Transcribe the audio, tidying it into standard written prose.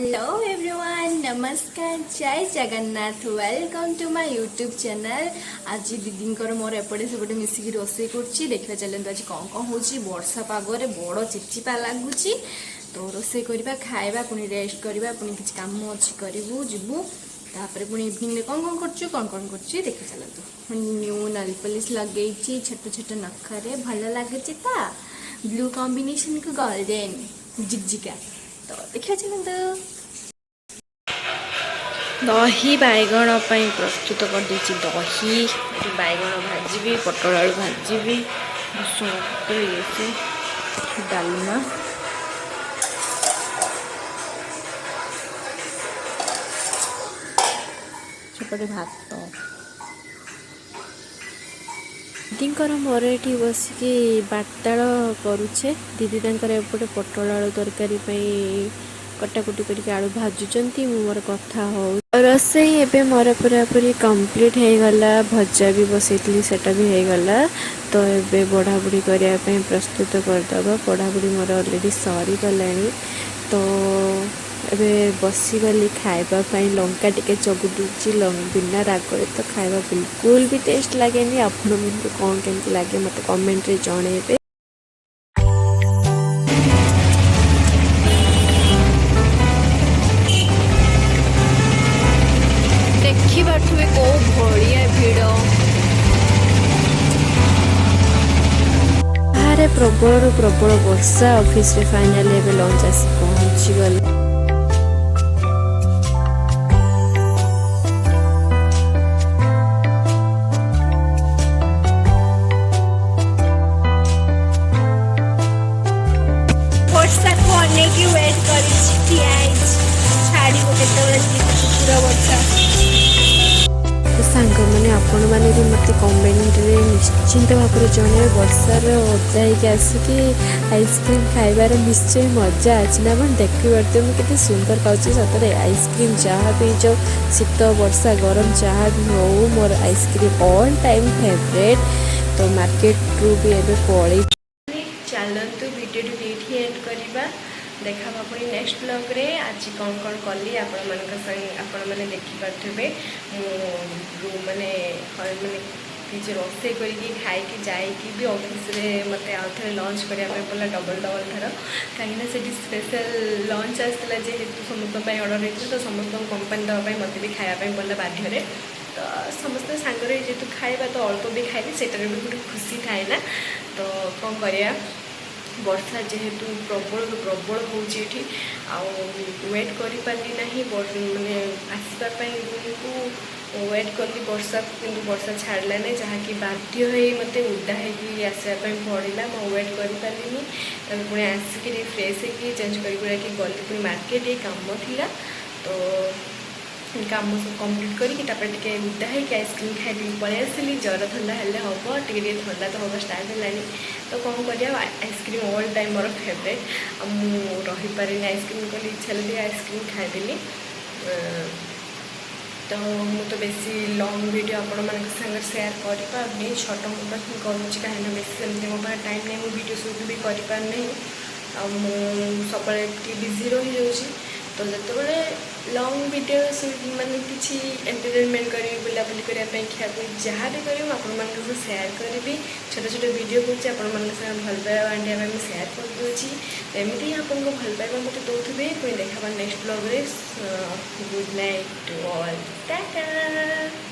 Hello everyone, नमस्कार, जय Jagannath. Welcome to my YouTube channel. आज दीदी मोर एपटे सेपटे मिसिकी रोसे करुच्ची। देखा चलते आज कौन कौन हो वर्षा पागरे बड़ चिपचिपा लगुच। तो रोसे करवा खाଇବା पुणी रेस्ट करवा पुणी किसी काम अच्छी करूँ जीवु तापर पुणी इवनिंग कौन कौन कर देखा चलतु। न्यू नेल पॉलिश लगे छोट छोट नखरे भल लगे ब्लू कॉम्बिनेशन को गोल्डन जिगजिगा। तो देखा चलते दही बैगण प्रस्तुत कर दही बैगण भाजी पटल आलू भाजी भुसुंग पत्र ये से डालमा सेपटे भात दीदींकर मोर ये बसिकी बार्ताल करुचे। दीदी एपटे पटल आलू तरकारी कटाकुटी करके आलू भाजुंट मोर कथा हो रोसे एबे मोर पूरा पूरी कंप्लीट हो गला। भजा भी बसई सेटा भी हो गला। तो एबे बढ़ाबुड़ी करने प्रस्तुत करदबा। पढ़ाबुड़ी मोर अलरेडी सरी गला। तो एबे बसीगली खावाई लंका टिके चगुटुची बिना रागरे तो खावा बिल्कुल भी टेस्ट लगे। आपण को कौन केमती लगे मत कमेंट रे जणेबे। देखी पारे कौ भाया भिड़ बाहर प्रबल प्रबल वर्षा। ऑफिस रे फाइनली एबे लंच आसी पहुंची गले। वर्षा को अनेक वेट कर सांग मैंने आपण मैंने भी मत कमेंट रे निश्चिंत भाव में जन वर्षार ओदा आसिकी आइसक्रीम खाइबार निश्चय मजा अच्छी ना। मैं देखी पार्थे मुझे केते सुंदर पाऊँ सतरे आइसक्रीम जहाँ भी जो शीत वर्षा गरम जहाँ भी हो मोर आइसक्रीम ऑल टाइम फेवरेट। तो मार्केट रू भी एबे पड़े चलतु वीडियो ये एंड करवा। देखा पुणी नेक्स्ट ब्लॉग रे आज कौन कौन कली आपण मैंने देखिपे। माने किसी रोसे करके खाई जाइकी भी ऑफिस रे मते आउ थे लंच करने पड़ा डबल डबल थर कहीं से स्पेशल लंच आसाला जेहेतु समस्त ऑर्डर होता। तो समस्त कंपनी देवाई मत भी खायापी पड़ा बाध्य। तो समस्त सांगे जेहतु खाଇବା तो अल्प भी खाइली सेटार भी गोटे खुशी थाए ना। तो कौन करिया वर्षा जेहेतु प्रबल प्रबल होती वेट कर पारि ना मानने आसवाई रूम को वेट कली वर्षा किंतु वर्षा छाड़ला नहीं जहाँकि बाध्य हो मत उदा होसवाई पड़ा। मैं वेट कर पारि पुणी आसिक फ्रेश हो चेंज कर गली पुणी मार्केट ये कम थिला। तो काम सब कम्प्लीट करके उदा हो आइसक्रीम खाई पलि आसली। जर थंडा हेल्ले हम टे थंडा तो हम स्टार्ट है। तो कौन कर ice cream all time more favourite. मुझे पारे आइसक्रीम कल इच्छा लगे आइसक्रीम खाईदेली। तो मुझे बेसी लंग वीडियो आपण मान सागर सेयार कर छोट मोट ही करुँच कहीं बेस सेमती मो पास टाइम नहीं। मुझे वीडियो शूट भी करपारनी सब बिजी रही जाऊँगी। तो जिते लंग वीडियो माने किसी एंटरटेनमेंट करी बुलाबुली करने खाया जहाँ भी करी आपको सेयार करी। छोट छोट वीडियो करुँच आपण भल पाइबा बांटिया मैं सेयार करदे। एमती ही आपको भल पाइबा मत दौथे। पुणी देखा नेक्स्ट ब्लॉग रे। Good night to all, Tata.